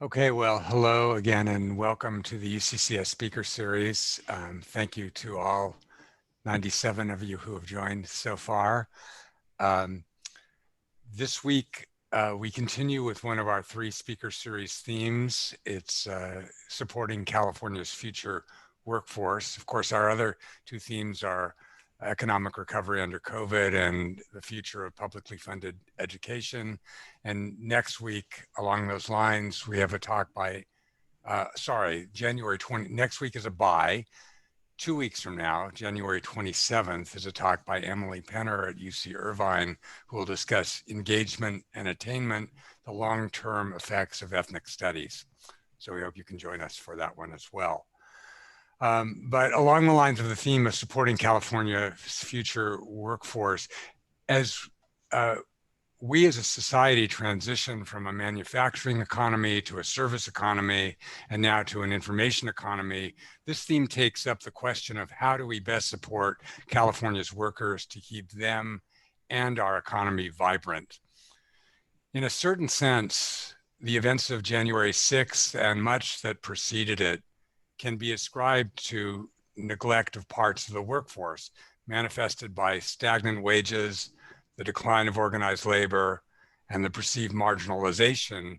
Okay, well, hello again and welcome to the UCCS Speaker Series. Thank you to all 97 of you who have joined so far. Um, this week, we continue with one of our three Speaker Series themes. It's supporting California's future workforce. Of course, our other two themes are economic recovery under COVID and the future of publicly funded education. And next week, along those lines, we have a talk by January 20, next week is a bye. 2 weeks from now, January 27th, is a talk by Emily Penner at UC Irvine, who will discuss engagement and attainment, the long-term effects of ethnic studies. So we hope you can join us for that one as well. But along the lines of the theme of supporting California's future workforce, as we as a society transition from a manufacturing economy to a service economy and now to an information economy, this theme takes up the question of how do we best support California's workers to keep them and our economy vibrant. In a certain sense, the events of January 6th and much that preceded it can be ascribed to neglect of parts of the workforce, manifested by stagnant wages, the decline of organized labor, and the perceived marginalization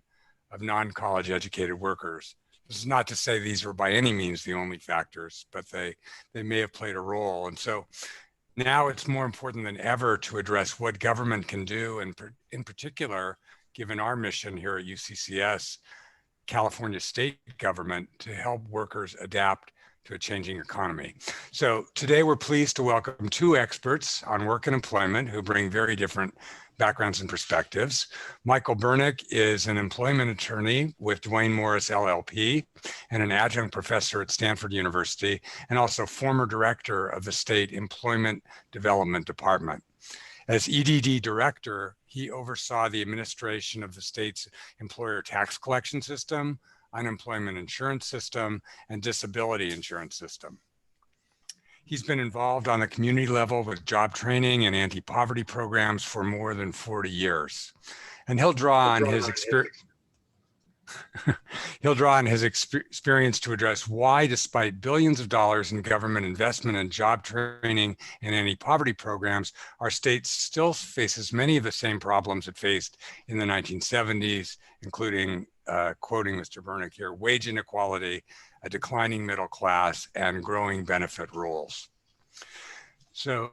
of non-college educated workers. This is not to say these are by any means the only factors, but they may have played a role. And so now it's more important than ever to address what government can do, and in particular, given our mission here at UCCS, California state government, to help workers adapt to a changing economy. So today we're pleased to welcome two experts on work and employment who bring very different backgrounds and perspectives. Michael Bernick is an employment attorney with Duane Morris LLP and an adjunct professor at Stanford University, and also former director of the State Employment Development Department. As EDD director, he oversaw the administration of the state's employer tax collection system, unemployment insurance system, and disability insurance system. He's been involved on the community level with job training and anti-poverty programs for more than 40 years. And he'll draw on his experience. He'll draw on his experience to address why, despite billions of dollars in government investment in job training and anti-poverty programs, our state still faces many of the same problems it faced in the 1970s, including, quoting Mr. Bernick here, wage inequality, a declining middle class, and growing benefit rules. So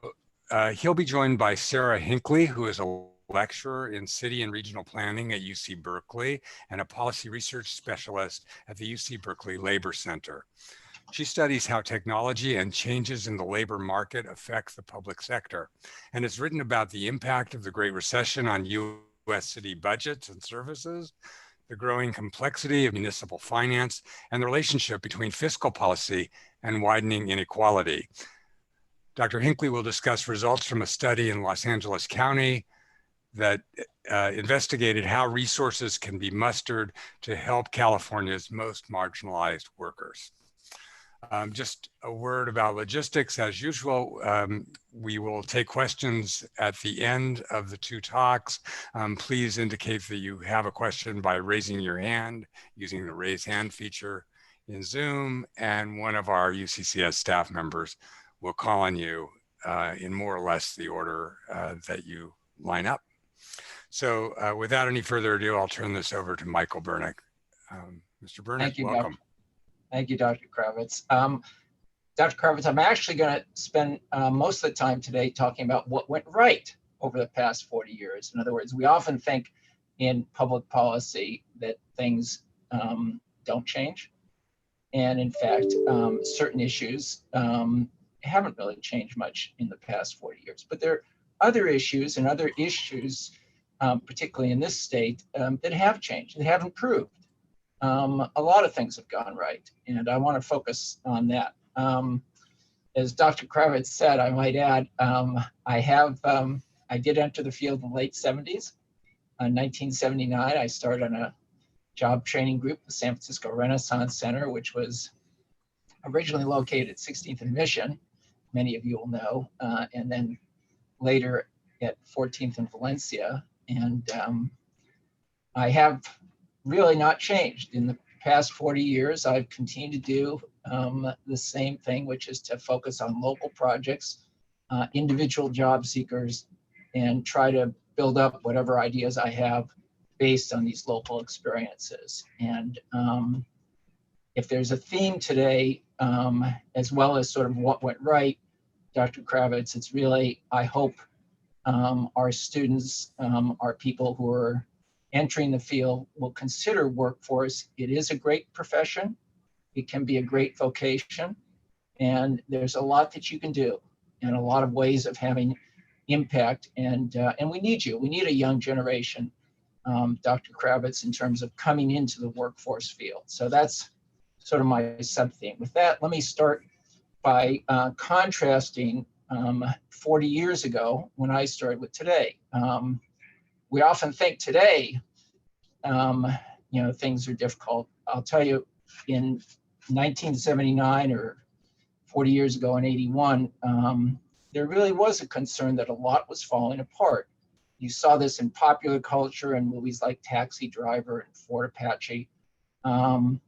he'll be joined by Sarah Hinkley, who is a lecturer in city and regional planning at UC Berkeley and a policy research specialist at the UC Berkeley Labor Center. She studies how technology and changes in the labor market affect the public sector and has written about the impact of the Great Recession on U.S. city budgets and services, the growing complexity of municipal finance, and the relationship between fiscal policy and widening inequality. Dr. Hinkley will discuss results from a study in Los Angeles County that investigated how resources can be mustered to help California's most marginalized workers. Just a word about logistics. As usual, we will take questions at the end of the two talks. Please indicate that you have a question by raising your hand using the raise hand feature in Zoom, and one of our UCCS staff members will call on you in more or less the order that you line up. So without any further ado, I'll turn this over to Michael Bernick. Mr. Bernick, welcome. Thank you, Dr. Kravitz. Dr. Kravitz, I'm actually going to spend most of the time today talking about what went right over the past 40 years. In other words, we often think in public policy that things don't change. And in fact, certain issues haven't really changed much in the past 40 years. But there are other issues, particularly in this state, that have changed, that have improved. A lot of things have gone right, and I want to focus on that. As Dr. Kravitz said, I might add, I did enter the field in the late 70s. In 1979, I started on a job training group, the San Francisco Renaissance Center, which was originally located at 16th and Mission, many of you will know, and then later at 14th and Valencia. And I have really not changed. In the past 40 years, I've continued to do the same thing, which is to focus on local projects, individual job seekers, and try to build up whatever ideas I have based on these local experiences. And if there's a theme today, as well as sort of what went right, Dr. Kravitz, it's really, I hope our students, our people who are entering the field will consider workforce. It is a great profession. It can be a great vocation. And there's a lot that you can do and a lot of ways of having impact. And we need you. We need a young generation, Dr. Kravitz, in terms of coming into the workforce field. So that's sort of my sub-theme. With that, let me start by contrasting 40 years ago when I started with today. We often think today, things are difficult. I'll tell you, in 1979 or 40 years ago in 81, there really was a concern that a lot was falling apart. You saw this in popular culture in movies like Taxi Driver and Fort Apache. And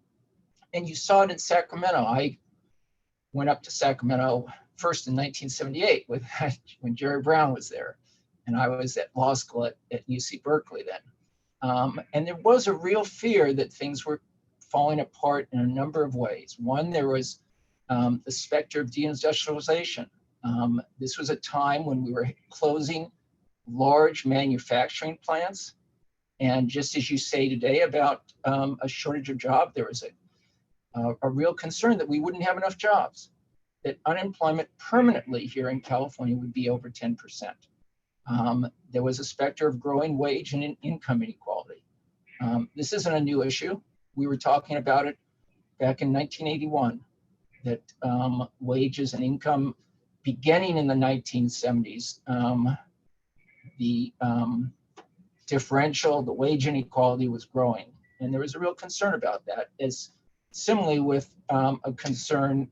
you saw it in Sacramento. I went up to Sacramento first in 1978 when Jerry Brown was there. And I was at law school at UC Berkeley then. And there was a real fear that things were falling apart in a number of ways. One, there was the specter of deindustrialization. This was a time when we were closing large manufacturing plants. And just as you say today about a shortage of jobs, there was a real concern that we wouldn't have enough jobs, that unemployment permanently here in California would be over 10%. There was a specter of growing wage and income inequality. This isn't a new issue. We were talking about it back in 1981, that wages and income beginning in the 1970s, the differential, the wage inequality was growing. And there was a real concern about that, as similarly with a concern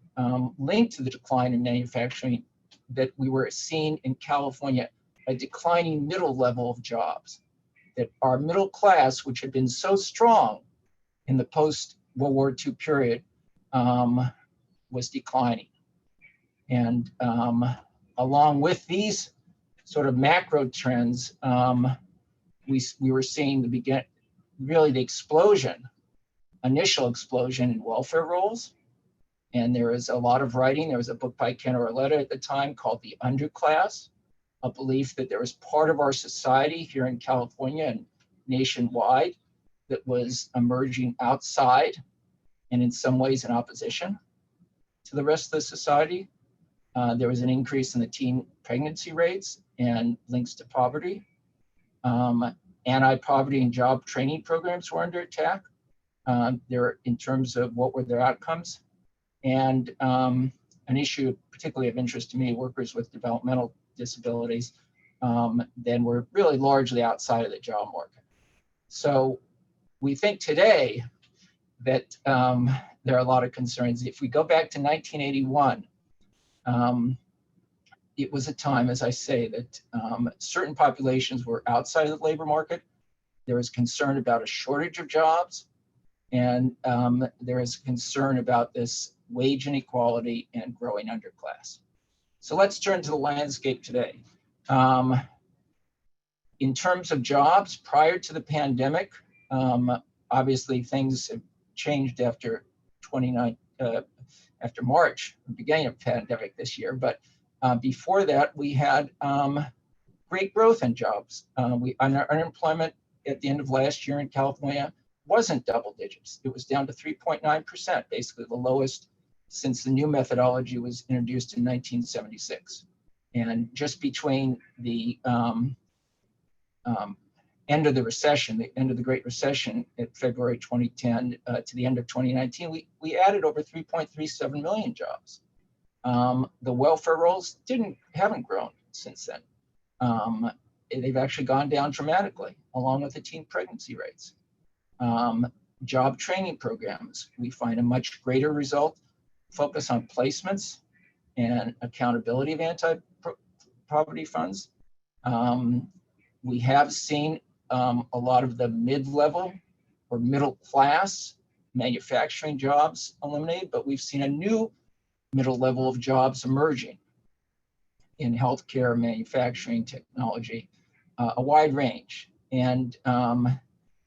linked to the decline in manufacturing, that we were seeing in California a declining middle level of jobs, that our middle class, which had been so strong in the post-World War II period, was declining. And along with these sort of macro trends, we were seeing the explosion, initial explosion in welfare rolls. And there is a lot of writing. There was a book by Ken Orletta at the time called The Underclass, a belief that there was part of our society here in California and nationwide that was emerging outside and in some ways in opposition to the rest of the society. There was an increase in the teen pregnancy rates and links to poverty. Anti-poverty and job training programs were under attack. In terms of what were their outcomes. And an issue particularly of interest to me, workers with developmental disabilities, then were really largely outside of the job market. So we think today that there are a lot of concerns. If we go back to 1981, it was a time, as I say, that certain populations were outside of the labor market. There was concern about a shortage of jobs, and there is concern about this wage inequality and growing underclass. So let's turn to the landscape today. In terms of jobs, prior to the pandemic, obviously things have changed after March, the beginning of the pandemic this year. But before that, we had great growth in jobs. Our unemployment at the end of last year in California wasn't double digits. It was down to 3.9%, basically the lowest since the new methodology was introduced in 1976. And just between the end of the recession, the end of the Great Recession at February 2010 to the end of 2019, we added over 3.37 million jobs. The welfare rolls haven't grown since then. They've actually gone down dramatically, along with the teen pregnancy rates. Job training programs, we find a much greater result, focus on placements and accountability of anti-poverty funds. We have seen a lot of the mid-level or middle class manufacturing jobs eliminated, but we've seen a new middle level of jobs emerging in healthcare, manufacturing, technology, a wide range. And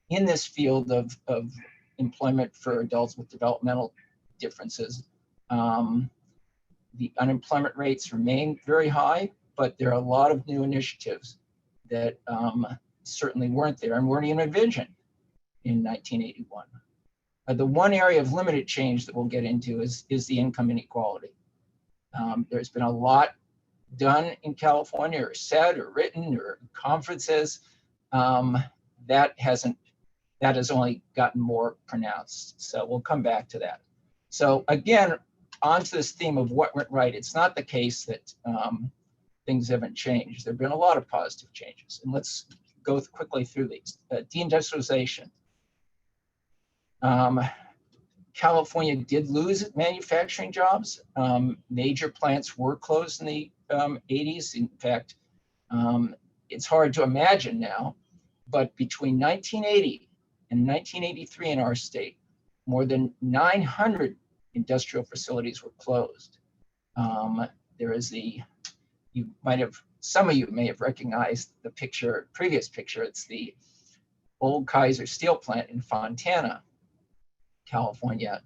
in this field of employment for adults with developmental differences, the unemployment rates remain very high, but there are a lot of new initiatives that certainly weren't there and weren't even envisioned in 1981. The one area of limited change that we'll get into is the income inequality. There's been a lot done in California, or said, or written, or conferences. That has only gotten more pronounced. So we'll come back to that. So again, onto this theme of what went right. It's not the case that things haven't changed. There have been a lot of positive changes, and let's go quickly through these. Deindustrialization. California did lose manufacturing jobs. Major plants were closed in the 80s. In fact, it's hard to imagine now, but between 1980 and 1983 in our state, more than 900 industrial facilities were closed. There is some of you may have recognized the previous picture. It's the old Kaiser steel plant in Fontana, California,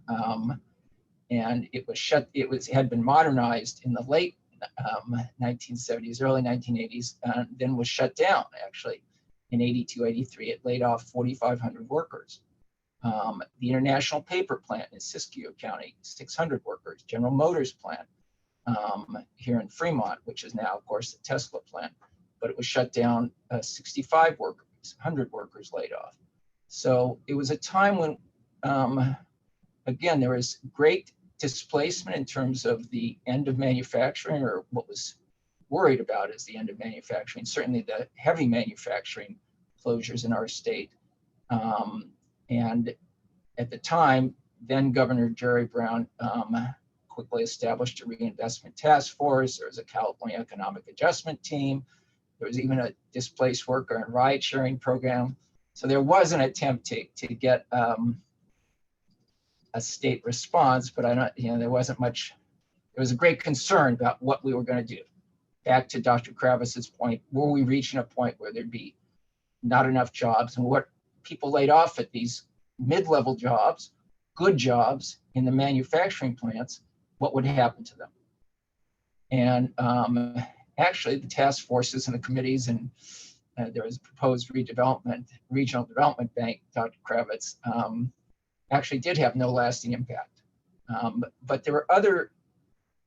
and it was shut. It had been modernized in the late 1970s, early 1980s, and then was shut down actually in 82, 83. It laid off 4,500 workers. The International Paper Plant in Siskiyou County, 600 workers. General Motors plant here in Fremont, which is now, of course, the Tesla plant, but it was shut down. 65 workers, 100 workers laid off. So it was a time when again, there was great displacement in terms of the end of manufacturing, or what was worried about as the end of manufacturing, certainly the heavy manufacturing closures in our state. And at the time, then Governor Jerry Brown quickly established a reinvestment task force. There was a California Economic Adjustment Team. There was even a displaced worker and ride sharing program. So there was an attempt to get a state response, but there wasn't much. There was a great concern about what we were going to do. Back to Dr. Kravitz's point, were we reaching a point where there'd be not enough jobs, and what people laid off at these mid-level jobs, good jobs in the manufacturing plants, what would happen to them? And actually, the task forces and the committees, and there was a proposed regional development bank, Dr. Kravitz, actually did have no lasting impact. But there were other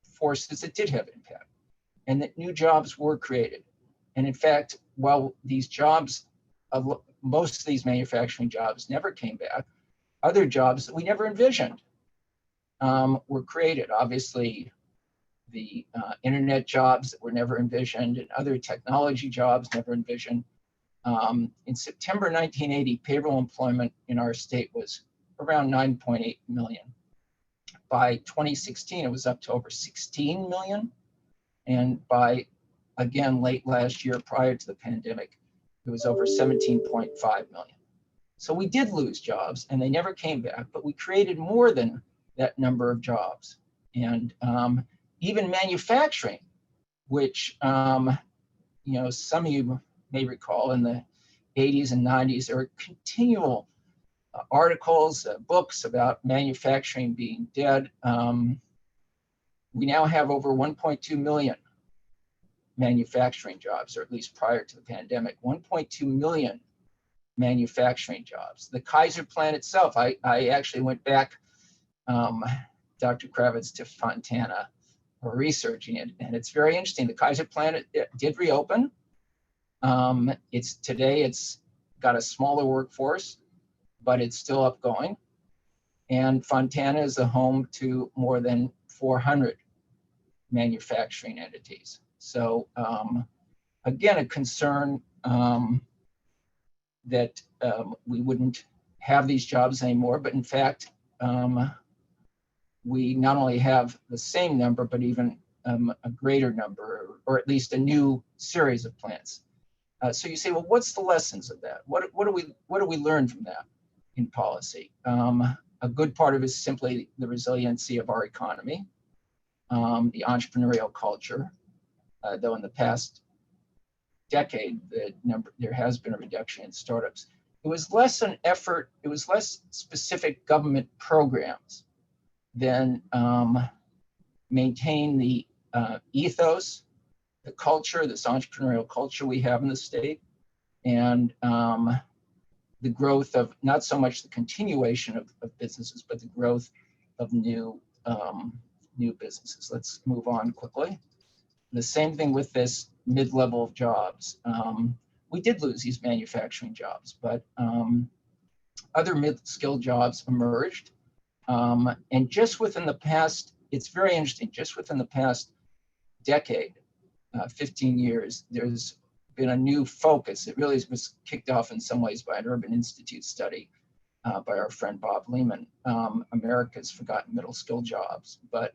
forces that did have impact, and that new jobs were created. And in fact, while these jobs, most of these manufacturing jobs never came back, other jobs that we never envisioned were created. Obviously, the internet jobs that were never envisioned, and other technology jobs never envisioned. In September 1980, payroll employment in our state was around 9.8 million. By 2016, it was up to over 16 million. And by, again, late last year, prior to the pandemic, it was over 17.5 million. So we did lose jobs, and they never came back, but we created more than that number of jobs. And even manufacturing, which some of you may recall in the 80s and 90s, there were continual articles, books about manufacturing being dead. We now have over 1.2 million manufacturing jobs, or at least prior to the pandemic, 1.2 million manufacturing jobs. The Kaiser plant itself, I actually went back, Dr. Kravitz, to Fontana, researching it, and it's very interesting. The Kaiser plant it did reopen. Today it's got a smaller workforce, but it's still upgoing. And Fontana is the home to more than 400 manufacturing entities. So again, a concern that we wouldn't have these jobs anymore, but in fact, we not only have the same number, but even a greater number, or at least a new series of plants. So you say, well, what's the lessons of that? What do we learn from that? in policy. A good part of it is simply the resiliency of our economy, the entrepreneurial culture, though in the past decade, there has been a reduction in startups. It was less an effort, it was less specific government programs than maintain the ethos, the culture, this entrepreneurial culture we have in the state, and the growth of not so much the continuation of businesses, but the growth of new businesses. Let's move on quickly. The same thing with this mid-level of jobs. We did lose these manufacturing jobs, but other mid-skill jobs emerged. And just within the past, it's very interesting, just within the past decade, 15 years, there's been a new focus. It really was kicked off in some ways by an Urban Institute study by our friend Bob Lehman, America's Forgotten Middle Skill Jobs. But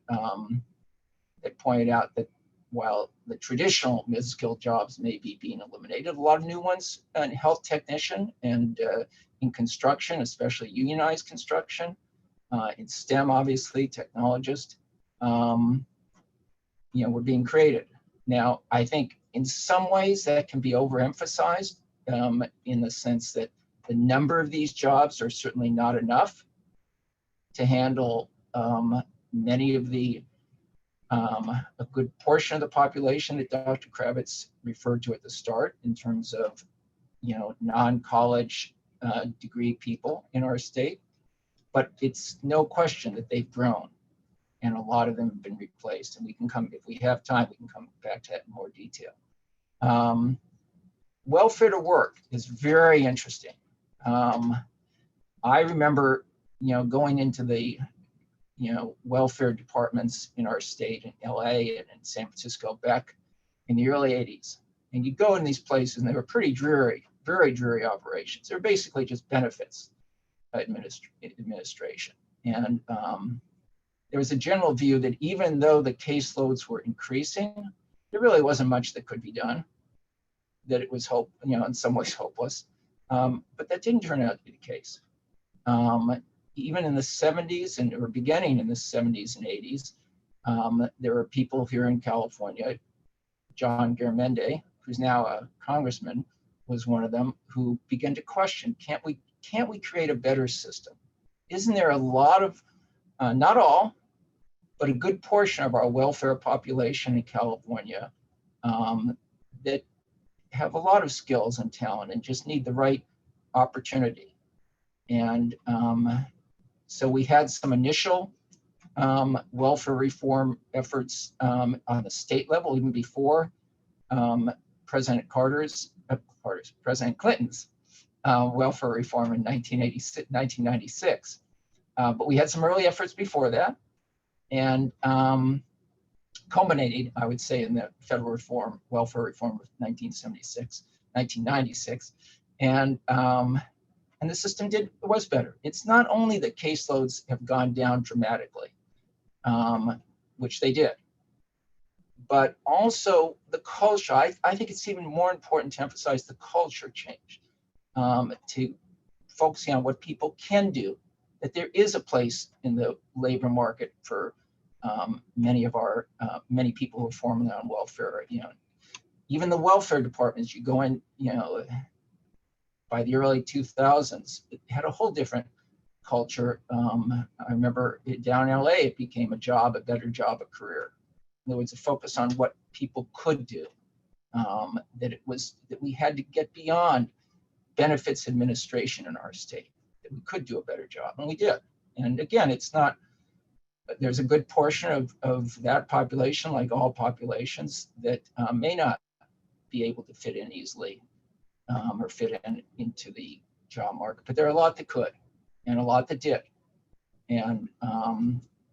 it pointed out that while the traditional mid-skill jobs may be being eliminated, a lot of new ones in health technician and in construction, especially unionized construction, in STEM, obviously, technologist, were being created. Now, I think in some ways that can be overemphasized in the sense that the number of these jobs are certainly not enough to handle many of the a good portion of the population that Dr. Kravitz referred to at the start in terms of, non-college degree people in our state. But it's no question that they've grown, and a lot of them have been replaced. And we can come, if we have time, we can come back to that in more detail. Welfare to work is very interesting. I remember, going into the welfare departments in our state, in LA and in San Francisco back in the early 80s. And you go in these places and they were pretty dreary, very dreary operations. They're basically just benefits administration. And there was a general view that even though the caseloads were increasing, there really wasn't much that could be done, that it was in some ways hopeless. But that didn't turn out to be the case. Even in the 70s or beginning in the 70s and 80s, there were people here in California, John Garamendi, who's now a congressman, was one of them, who began to question, can't we create a better system? Isn't there a lot of, not all, but a good portion of our welfare population in California that have a lot of skills and talent and just need the right opportunity? And so we had some initial welfare reform efforts on the state level, even before President Clinton's welfare reform in 1996. But we had some early efforts before that, and culminated, I would say, in the federal welfare reform of 1996. And the system was better. It's not only that caseloads have gone down dramatically, which they did, but also the culture. I think it's even more important to emphasize the culture change, to focusing on what people can do, that there is a place in the labor market for many people who are formerly on welfare. Even the welfare departments, you go in, by the early 2000s, it had a whole different culture. I remember down in LA, it became a better job, a career. There was a focus on what people could do, that we had to get beyond benefits administration in our state, that we could do a better job, and we did. And again, there's a good portion of that population, like all populations, that may not be able to fit in easily or fit into the job market. But there are a lot that could, and a lot that did. And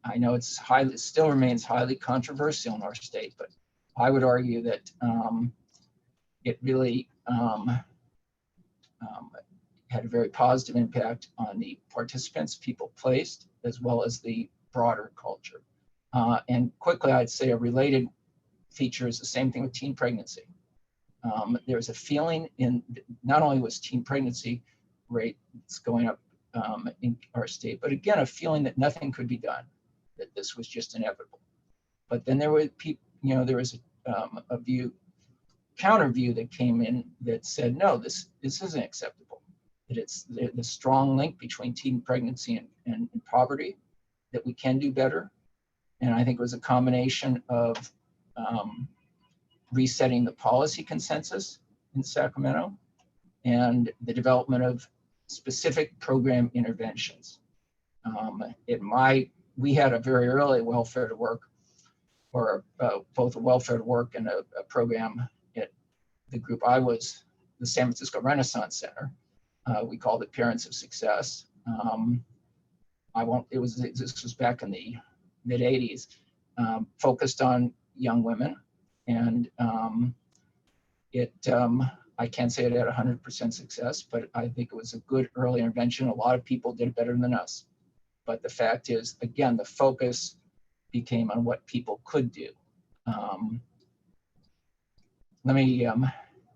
I know it still remains highly controversial in our state, but I would argue that it really had a very positive impact on the participants, people placed, as well as the broader culture. And quickly, I'd say a related feature is the same thing with teen pregnancy. There's a feeling not only was teen pregnancy rate going up in our state. But again, a feeling that nothing could be done, that this was just inevitable. But then there were people, there was a counter view that came in that said, no, this isn't acceptable. That it's the strong link between teen pregnancy and poverty, that we can do better. And I think it was a combination of resetting the policy consensus in Sacramento and the development of specific program interventions. We had a very early welfare to work, or both a welfare to work and a program at the group I was, the San Francisco Renaissance Center. We called it Parents of Success. This was back in the mid 80s, focused on young women. And I can't say it had 100% success, but I think it was a good early intervention. A lot of people did it better than us. But the fact is, again, the focus became on what people could do. Let me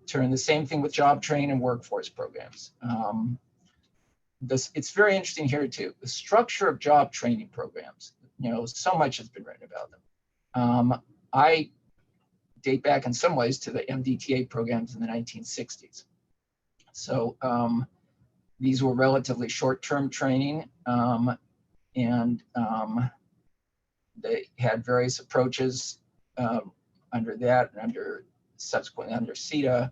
turn the same thing with job training and workforce programs. It's very interesting here too. The structure of job training programs, so much has been written about them. I date back in some ways to the MDTA programs in the 1960s. So these were relatively short-term training, and they had various approaches under that and subsequently under CETA,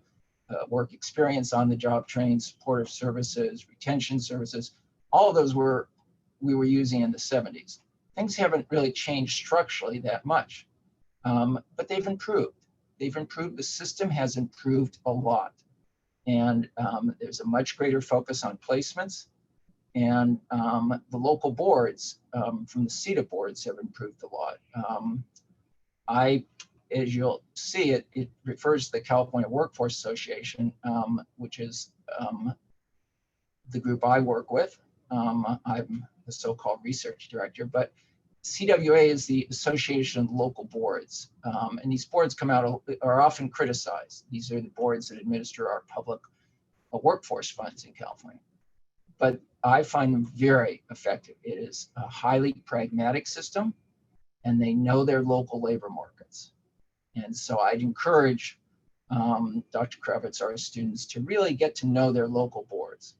work experience on the job training, supportive services, retention services. All of those we were using in the 70s. Things haven't really changed structurally that much, but they've improved. The system has improved a lot. And there's a much greater focus on placements. And the local boards from the CETA boards have improved a lot. As you'll see, it refers to the California Workforce Association, which is the group I work with. I'm the so-called research director, but CWA is the Association of Local Boards. And these boards are often criticized. These are the boards that administer our public workforce funds in California. But I find them very effective. It is a highly pragmatic system, and they know their local labor markets. And so I'd encourage Dr. Kravitz, our students, to really get to know their local boards.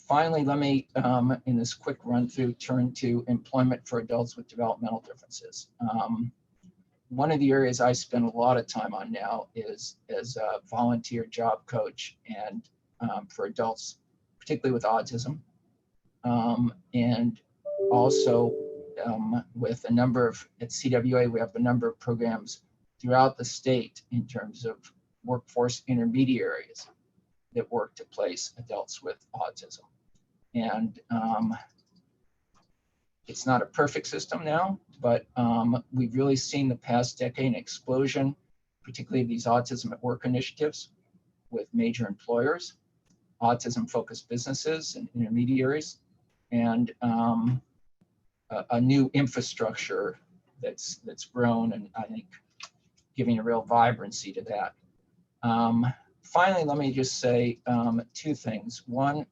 Finally, let me, in this quick run through, turn to employment for adults with developmental differences. One of the areas I spend a lot of time on now is as a volunteer job coach and for adults, particularly with autism, and also with a number of, at CWA, we have a number of programs throughout the state in terms of workforce intermediaries that work to place adults with autism. And it's not a perfect system now, but we've really seen the past decade an explosion, particularly of these autism at work initiatives with major employers, autism-focused businesses and intermediaries, and a new infrastructure that's grown, and I think giving a real vibrancy to that. Finally, let me just say two things. One,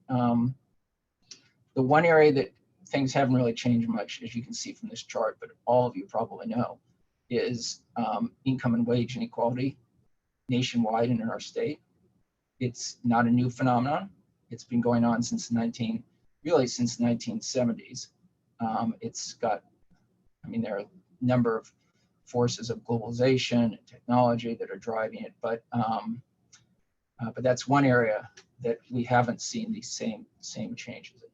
the one area that things haven't really changed much, as you can see from this chart, but all of you probably know, is income and wage inequality nationwide and in our state. It's not a new phenomenon. It's been going on since really since 1970s. It's got, there are a number of forces of globalization and technology that are driving it, but that's one area that we haven't seen these same changes in.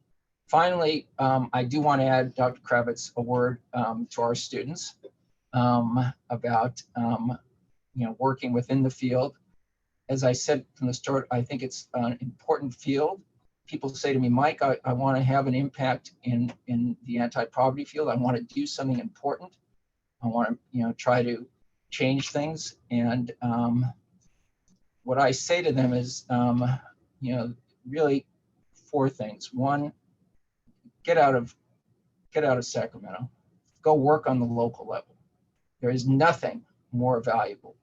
Finally, I do want to add, Dr. Kravitz, a word to our students about working within the field. As I said from the start, I think it's an important field. People say to me, Mike, I want to have an impact in the anti-poverty field. I want to do something important. I want to try to change things. And what I say to them is really four things. One, get out of Sacramento, go work on the local level. There is nothing more valuable.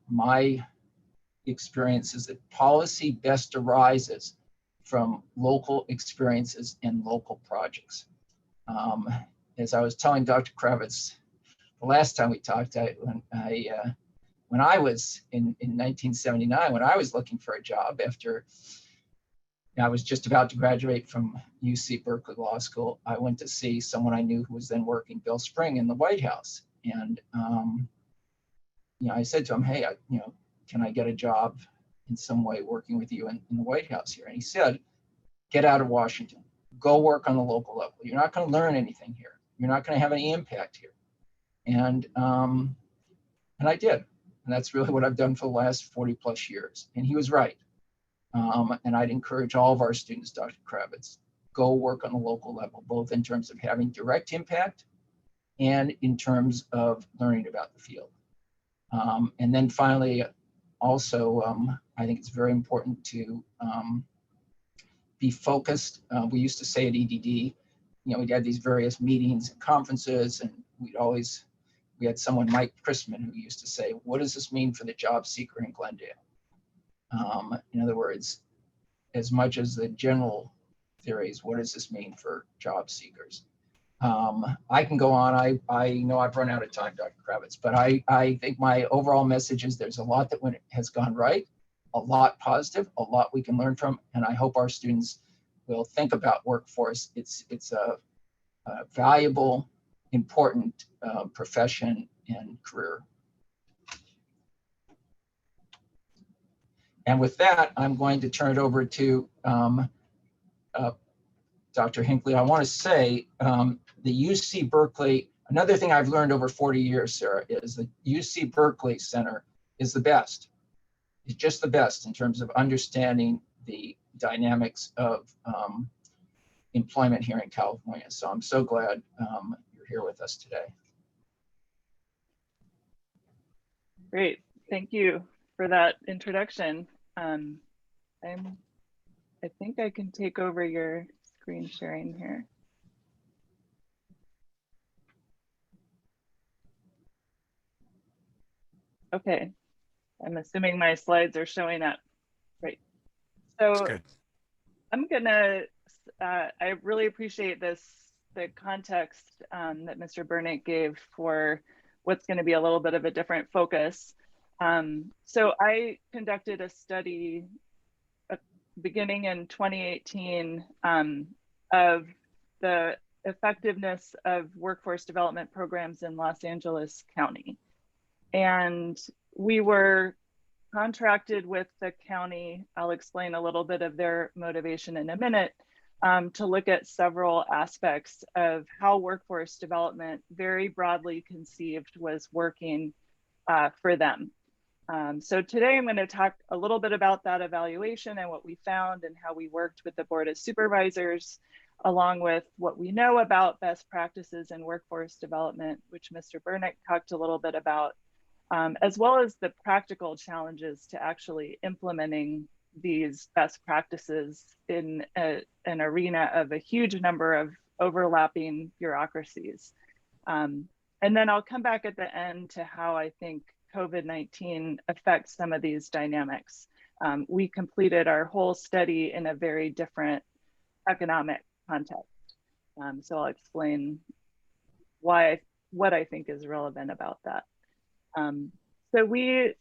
My experience is that policy best arises from local experiences and local projects. As I was telling Dr. Kravitz the last time we talked, when I was in 1979, when I was looking for a job after I was just about to graduate from UC Berkeley Law School, I went to see someone I knew who was then working, Bill Spring, in the White House. And I said to him, hey, can I get a job in some way working with you in the White House here? And he said, get out of Washington, go work on the local level. You're not going to learn anything here. You're not going to have any impact here. And I did. And that's really what I've done for the last 40 plus years. And he was right. And I'd encourage all of our students, Dr. Kravitz, go work on the local level, both in terms of having direct impact and in terms of learning about the field. And then finally, also, I think it's very important to be focused. We used to say at EDD, we'd have these various meetings and conferences, and we had someone, Mike Chrisman, who used to say, what does this mean for the job seeker in Glendale? In other words, as much as the general theories, what does this mean for job seekers? I can go on. I know I've run out of time, Dr. Kravitz, but I think my overall message is there's a lot that has gone right, a lot positive, a lot we can learn from, and I hope our students will think about workforce. It's a valuable, important profession and career. And with that, I'm going to turn it over to Dr. Hinkley. I want to say the UC Berkeley, another thing I've learned over 40 years, Sarah, is the UC Berkeley Center is the best. It's just the best in terms of understanding the dynamics of employment here in California. So I'm so glad you're here with us today. Great, thank you for that introduction. I think I can take over your screen sharing here. Okay, I'm assuming my slides are showing up. Great. So I'm gonna, I really appreciate the context that Mr. Bernick gave for what's gonna be a little bit of a different focus. So I conducted a study beginning in 2018 of the effectiveness of workforce development programs in Los Angeles County. And we were contracted with the county, I'll explain a little bit of their motivation in a minute, to look at several aspects of how workforce development, very broadly conceived, was working for them. So today I'm going to talk a little bit about that evaluation and what we found and how we worked with the Board of Supervisors, along with what we know about best practices in workforce development, which Mr. Bernick talked a little bit about, as well as the practical challenges to actually implementing these best practices in an arena of a huge number of overlapping bureaucracies. And then I'll come back at the end to how I think COVID-19 affects some of these dynamics. We completed our whole study in a very different economic context. So I'll explain what I think is relevant about that. So we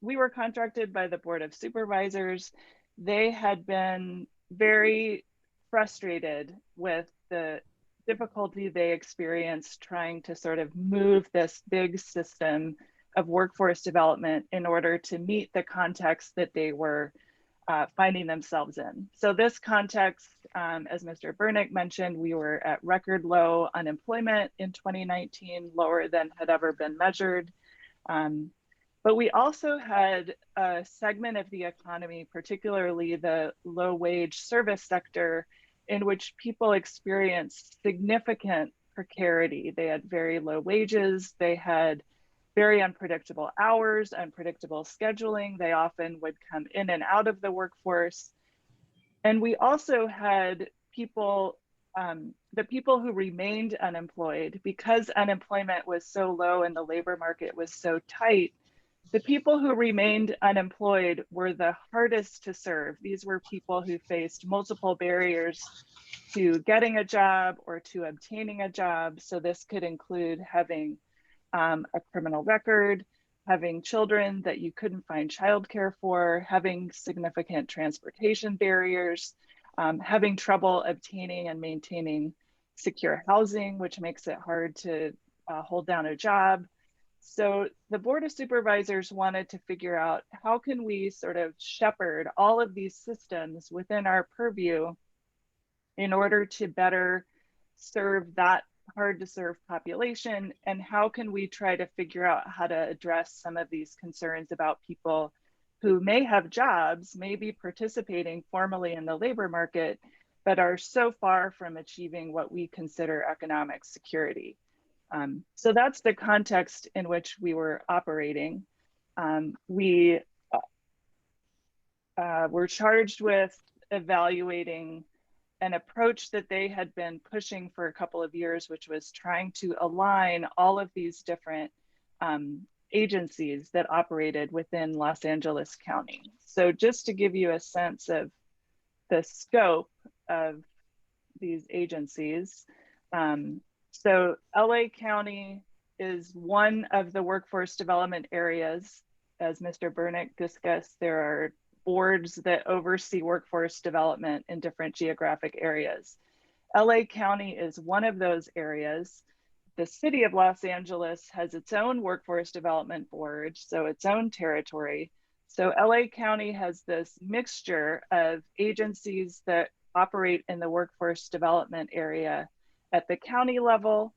were contracted by the Board of Supervisors. They had been very frustrated with the difficulty they experienced trying to sort of move this big system of workforce development in order to meet the context that they were finding themselves in. So this context, as Mr. Bernick mentioned, we were at record low unemployment in 2019, lower than had ever been measured. But we also had a segment of the economy, particularly the low wage service sector, in which people experienced significant precarity. They had very low wages, they had very unpredictable hours, unpredictable scheduling. They often would come in and out of the workforce. And we also had people, the people who remained unemployed, because unemployment was so low and the labor market was so tight, The people who remained unemployed were the hardest to serve. These were people who faced multiple barriers to getting a job or to obtaining a job. So this could include having a criminal record, having children that you couldn't find childcare for, having significant transportation barriers, having trouble obtaining and maintaining secure housing, which makes it hard to hold down a job. So the Board of Supervisors wanted to figure out how can we sort of shepherd all of these systems within our purview in order to better serve that hard to serve population, and how can we try to figure out how to address some of these concerns about people who may have jobs, may be participating formally in the labor market, but are so far from achieving what we consider economic security. So that's the context in which we were operating. We were charged with evaluating an approach that they had been pushing for a couple of years, which was trying to align all of these different agencies that operated within Los Angeles County. So just to give you a sense of the scope of these agencies, so LA County is one of the workforce development areas. As Mr. Bernick discussed, there are boards that oversee workforce development in different geographic areas. LA County is one of those areas. The city of Los Angeles has its own workforce development board, so its own territory. So LA County has this mixture of agencies that operate in the workforce development area at the county level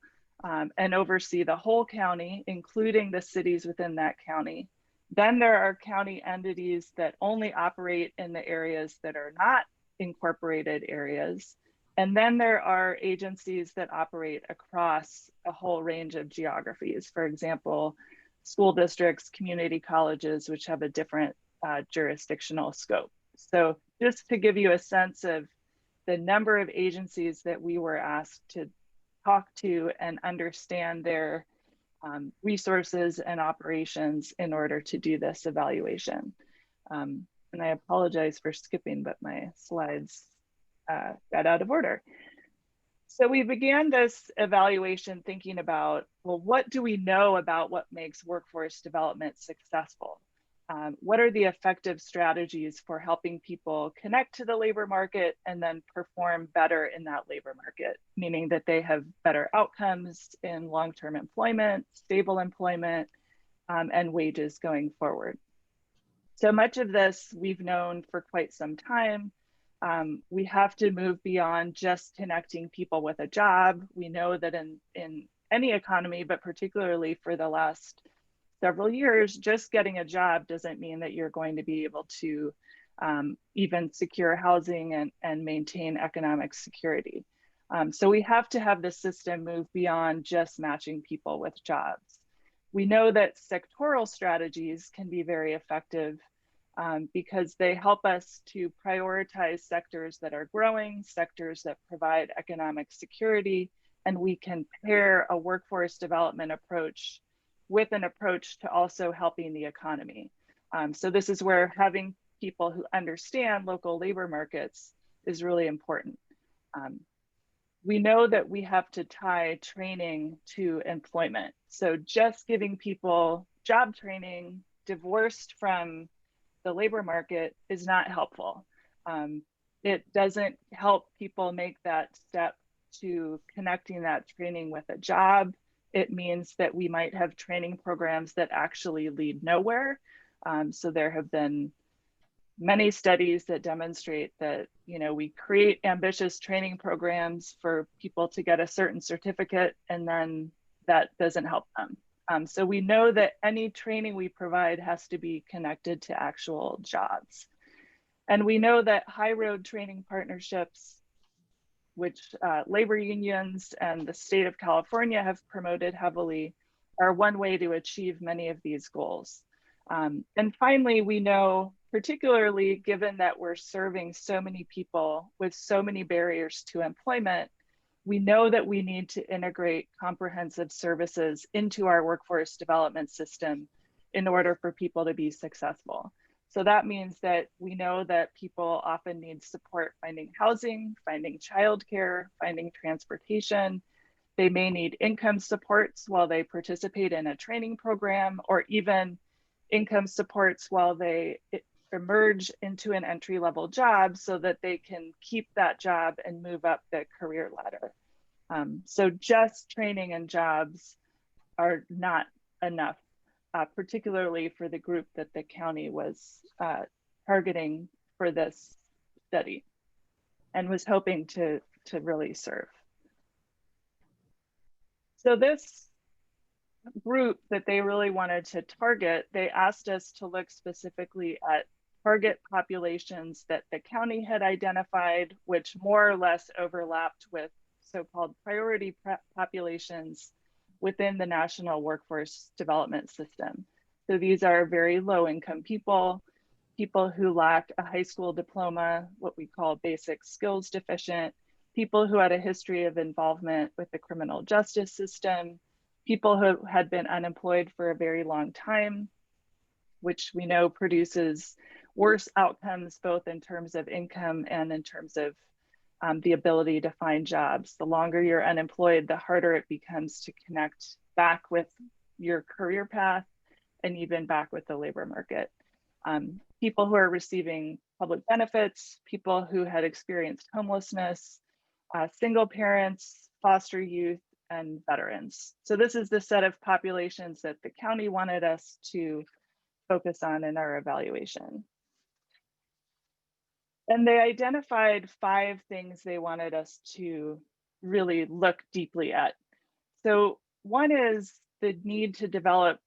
and oversee the whole county, including the cities within that county. Then there are county entities that only operate in the areas that are not incorporated areas. And then there are agencies that operate across a whole range of geographies. For example, school districts, community colleges, which have a different jurisdictional scope. So just to give you a sense of the number of agencies that we were asked to talk to and understand their resources and operations in order to do this evaluation. And I apologize for skipping, but my slides got out of order. So we began this evaluation thinking about, well, what do we know about what makes workforce development successful? What are the effective strategies for helping people connect to the labor market and then perform better in that labor market, meaning that they have better outcomes in long-term employment, stable employment, and wages going forward. So much of this we've known for quite some time. We have to move beyond just connecting people with a job. We know that in any economy, but particularly for the last several years, just getting a job doesn't mean that you're going to be able to even secure housing and maintain economic security. So we have to have the system move beyond just matching people with jobs. We know that sectoral strategies can be very effective because they help us to prioritize sectors that are growing, sectors that provide economic security, and we can pair a workforce development approach with an approach to also helping the economy. So this is where having people who understand local labor markets is really important. We know that we have to tie training to employment. So just giving people job training divorced from the labor market is not helpful. It doesn't help people make that step to connecting that training with a job. It means that we might have training programs that actually lead nowhere. So there have been many studies that demonstrate that, you know, we create ambitious training programs for people to get a certain certificate, and then that doesn't help them. So we know that any training we provide has to be connected to actual jobs. And we know that high road training partnerships, which labor unions and the state of California have promoted heavily, are one way to achieve many of these goals. And finally, we know, particularly given that we're serving so many people with so many barriers to employment, we know that we need to integrate comprehensive services into our workforce development system in order for people to be successful. So that means that we know that people often need support finding housing, finding childcare, finding transportation. They may need income supports while they participate in a training program, or even income supports while they emerge into an entry-level job so that they can keep that job and move up the career ladder. So just training and jobs are not enough, particularly for the group that the county was targeting for this study and was hoping to really serve. So this group that they really wanted to target, they asked us to look specifically at target populations that the county had identified, which more or less overlapped with so-called priority populations within the national workforce development system. So these are very low income people, people who lack a high school diploma, what we call basic skills deficient, people who had a history of involvement with the criminal justice system, people who had been unemployed for a very long time, which we know produces worse outcomes, both in terms of income and in terms of the ability to find jobs. The longer you're unemployed, the harder it becomes to connect back with your career path and even back with the labor market. People who are receiving public benefits, people who had experienced homelessness, single parents, foster youth, and veterans. So this is the set of populations that the county wanted us to focus on in our evaluation. And they identified 5 things they wanted us to really look deeply at. So one is the need to develop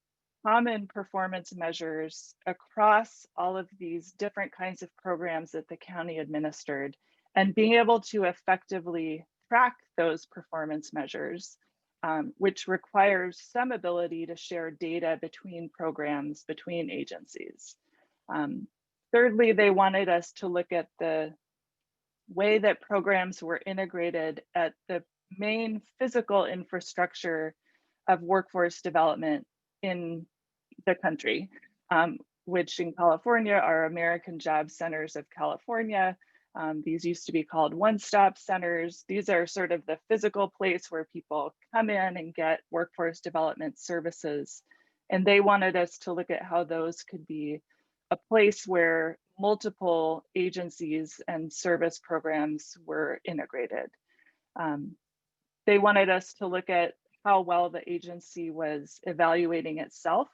common performance measures across all of these different kinds of programs that the county administered, and being able to effectively track those performance measures, which requires some ability to share data between programs, between agencies. Thirdly, they wanted us to look at the way that programs were integrated at the main physical infrastructure of workforce development in the country, which in California are American Job Centers of California. These used to be called one-stop centers. These are sort of the physical place where people come in and get workforce development services. And they wanted us to look at how those could be a place where multiple agencies and service programs were integrated. They wanted us to look at how well the agency was evaluating itself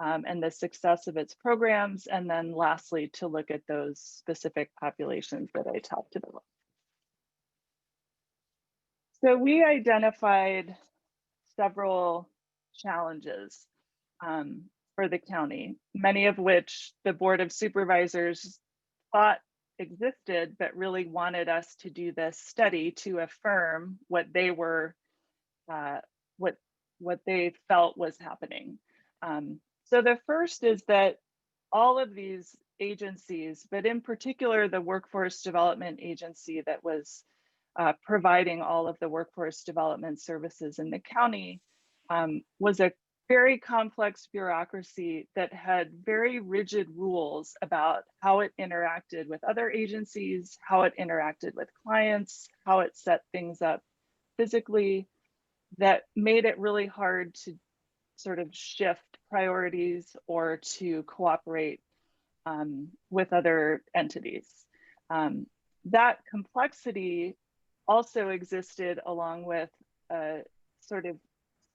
and the success of its programs. And then lastly, to look at those specific populations that I talked about. So we identified several challenges for the county, many of which the Board of Supervisors thought existed, but really wanted us to do this study to affirm what they were, what they felt was happening. So the first is that all of these agencies, but in particular the Workforce Development Agency that was providing all of the workforce development services in the county, was a very complex bureaucracy that had very rigid rules about how it interacted with other agencies, how it interacted with clients, how it set things up physically, that made it really hard to sort of shift priorities or to cooperate with other entities. That complexity also existed along with a sort of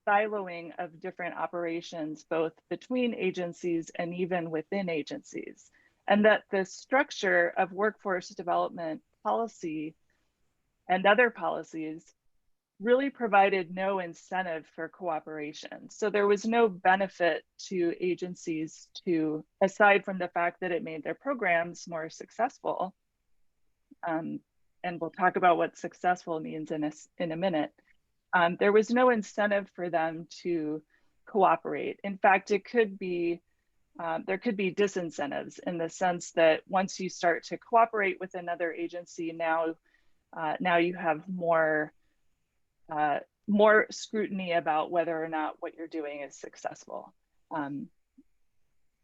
siloing of different operations, both between agencies and even within agencies. And that the structure of workforce development policy and other policies really provided no incentive for cooperation. So there was no benefit to agencies to, aside from the fact that it made their programs more successful, and we'll talk about what successful means in a minute, there was no incentive for them to cooperate. In fact, it could be, there could be disincentives in the sense that once you start to cooperate with another agency, now you have more scrutiny about whether or not what you're doing is successful.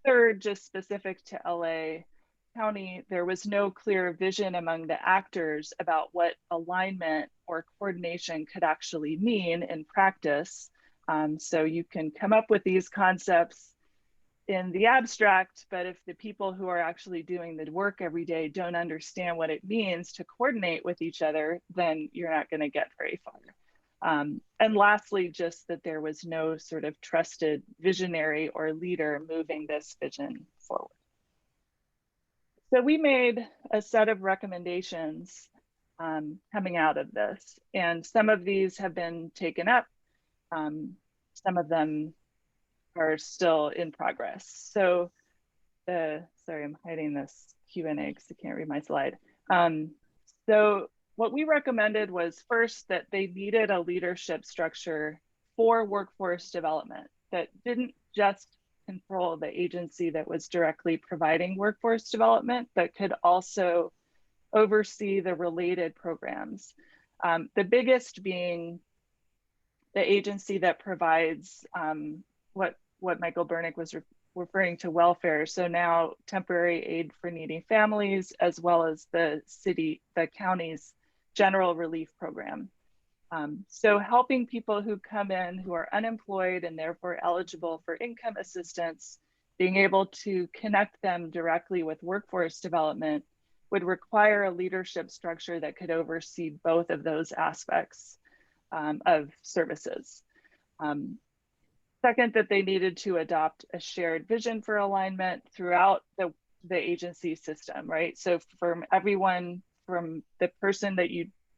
Third, just specific to LA County, there was no clear vision among the actors about what alignment or coordination could actually mean in practice. So you can come up with these concepts in the abstract, but if the people who are actually doing the work every day don't understand what it means to coordinate with each other, then you're not going to get very far. And lastly, just that there was no sort of trusted visionary or leader moving this vision forward. So we made a set of recommendations coming out of this, and some of these have been taken up. Some of them are still in progress. So sorry, I'm hiding this Q&A because I can't read my slide. So what we recommended was first that they needed a leadership structure for workforce development that didn't just control the agency that was directly providing workforce development, but could also oversee the related programs. The biggest being the agency that provides what Michael Bernick was referring to welfare. So now temporary aid for needy families, as well as the county's general relief program. So helping people who come in who are unemployed and therefore eligible for income assistance, being able to connect them directly with workforce development would require a leadership structure that could oversee both of those aspects of services. Second, that they needed to adopt a shared vision for alignment throughout the agency system, right? So from everyone, from the person that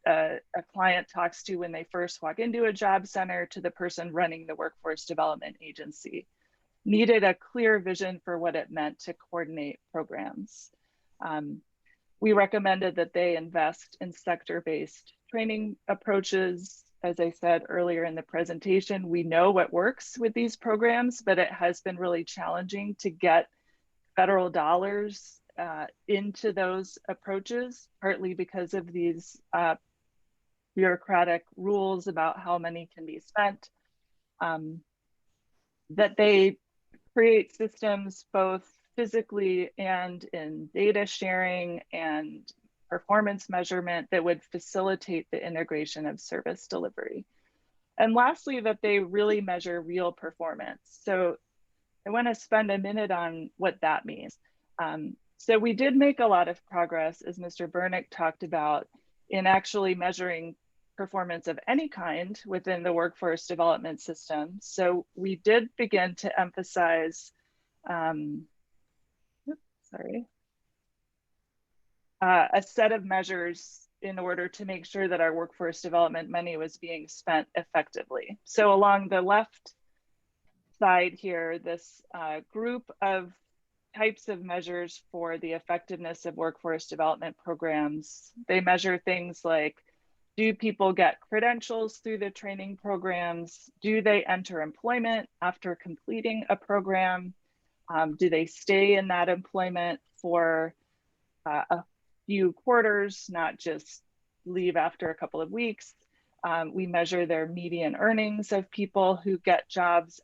a client talks to when they first walk into a job center to the person running the workforce development agency, needed a clear vision for what it meant to coordinate programs. We recommended that they invest in sector-based training approaches. As I said earlier in the presentation, we know what works with these programs, but it has been really challenging to get federal dollars into those approaches, partly because of these bureaucratic rules about how money can be spent. That they create systems both physically and in data sharing and performance measurement that would facilitate the integration of service delivery. And lastly, that they really measure real performance. So I want to spend a minute on what that means. So we did make a lot of progress, as Mr. Bernick talked about, in actually measuring performance of any kind within the workforce development system. So we did begin to emphasize, a set of measures in order to make sure that our workforce development money was being spent effectively. So along the left side here, this group of types of measures for the effectiveness of workforce development programs. They measure things like, do people get credentials through the training programs? Do they enter employment after completing a program? Do they stay in that employment for a few quarters, not just leave after a couple of weeks? We measure their median earnings of people who get jobs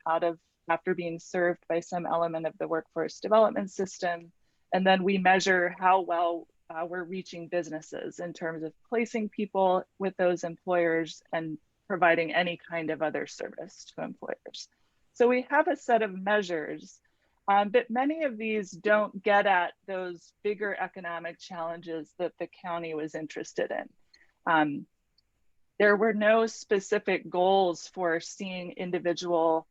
after being served by some element of the workforce development system. And then we measure how well we're reaching businesses in terms of placing people with those employers and providing any kind of other service to employers. So we have a set of measures, but many of these don't get at those bigger economic challenges that the county was interested in. There were no specific goals for seeing individual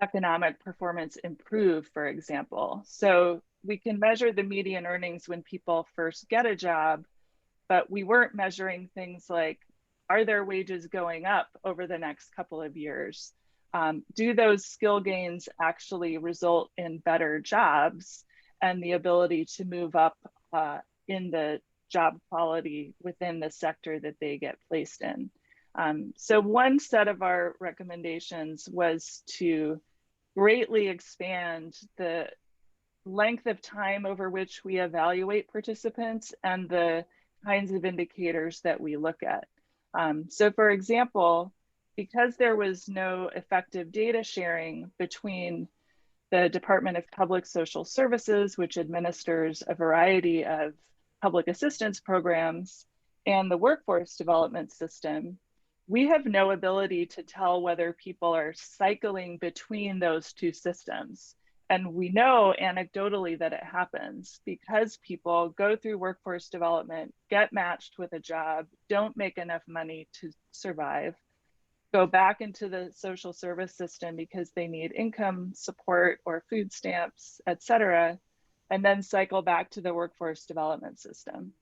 economic performance improve, for example. So we can measure the median earnings when people first get a job, but we weren't measuring things like, are their wages going up over the next couple of years? Do those skill gains actually result in better jobs and the ability to move up in the job quality within the sector that they get placed in? So one set of our recommendations was to greatly expand the length of time over which we evaluate participants and the kinds of indicators that we look at. So for example, because there was no effective data sharing between the Department of Public Social Services, which administers a variety of public assistance programs, and the workforce development system, we have no ability to tell whether people are cycling between those two systems. And we know anecdotally that it happens because people go through workforce development, get matched with a job, don't make enough money to survive, go back into the social service system because they need income support or food stamps, et cetera, and then cycle back to the workforce development system.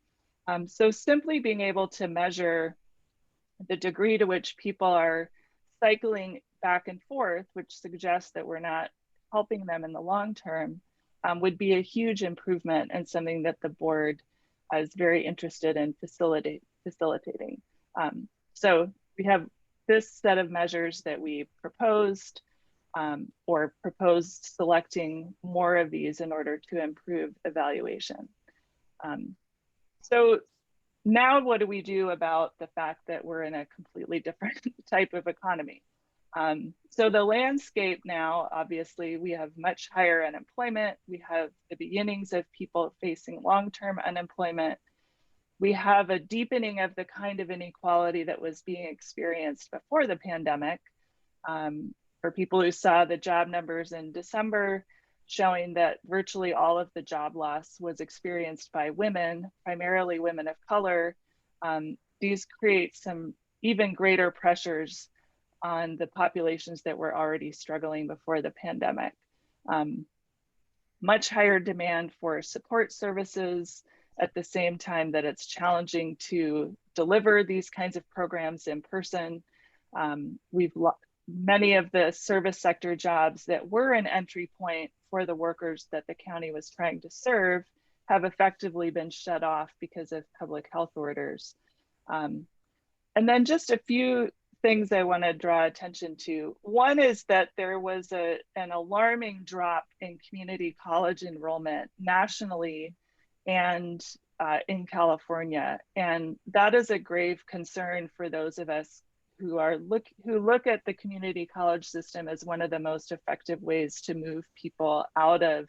So simply being able to measure the degree to which people are cycling back and forth, which suggests that we're not helping them in the long term, would be a huge improvement and something that the board is very interested in facilitating. So we have this set of measures that we proposed, or proposed selecting more of these in order to improve evaluation. So now what do we do about the fact that we're in a completely different type of economy? So the landscape now, obviously, we have much higher unemployment. We have the beginnings of people facing long-term unemployment. We have a deepening of the kind of inequality that was being experienced before the pandemic. For people who saw the job numbers in December, showing that virtually all of the job loss was experienced by women, primarily women of color. These create some even greater pressures on the populations that were already struggling before the pandemic. Much higher demand for support services at the same time that it's challenging to deliver these kinds of programs in person. Many of the service sector jobs that were an entry point for the workers that the county was trying to serve have effectively been shut off because of public health orders. And then just a few things I want to draw attention to. One is that there was an alarming drop in community college enrollment nationally and in California. And that is a grave concern for those of us who look at the community college system as one of the most effective ways to move people out of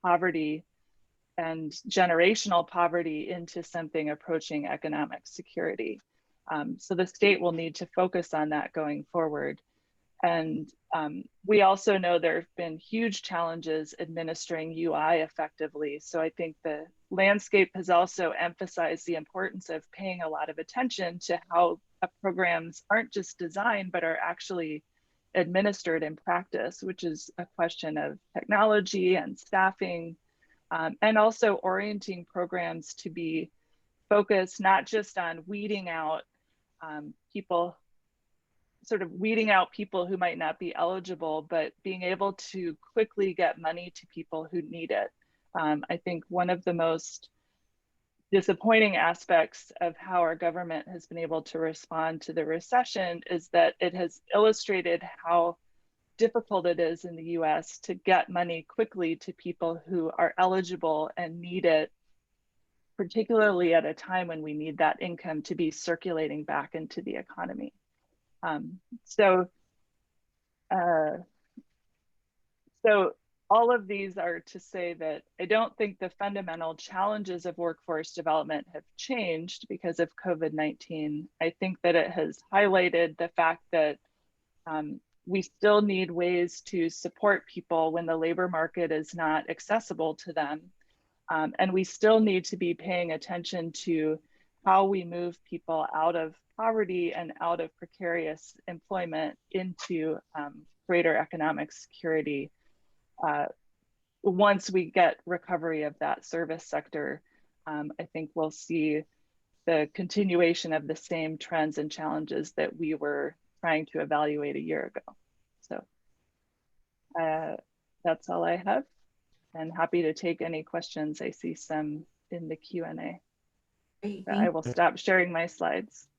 poverty and generational poverty into something approaching economic security. So the state will need to focus on that going forward. And we also know there have been huge challenges administering UI effectively. So I think the landscape has also emphasized the importance of paying a lot of attention to how programs aren't just designed, but are actually administered in practice, which is a question of technology and staffing, and also orienting programs to be focused not just on weeding out people who might not be eligible, but being able to quickly get money to people who need it. I think one of the most disappointing aspects of how our government has been able to respond to the recession is that it has illustrated how difficult it is in the US to get money quickly to people who are eligible and need it, particularly at a time when we need that income to be circulating back into the economy. So all of these are to say that I don't think the fundamental challenges of workforce development have changed because of COVID-19. I think that it has highlighted the fact that we still need ways to support people when the labor market is not accessible to them. And we still need to be paying attention to how we move people out of poverty and out of precarious employment into greater economic security. Once we get recovery of that service sector, I think we'll see the continuation of the same trends and challenges that we were trying to evaluate a year ago. So that's all I have, and happy to take any questions. I see some in the Q&A. I will stop sharing my slides.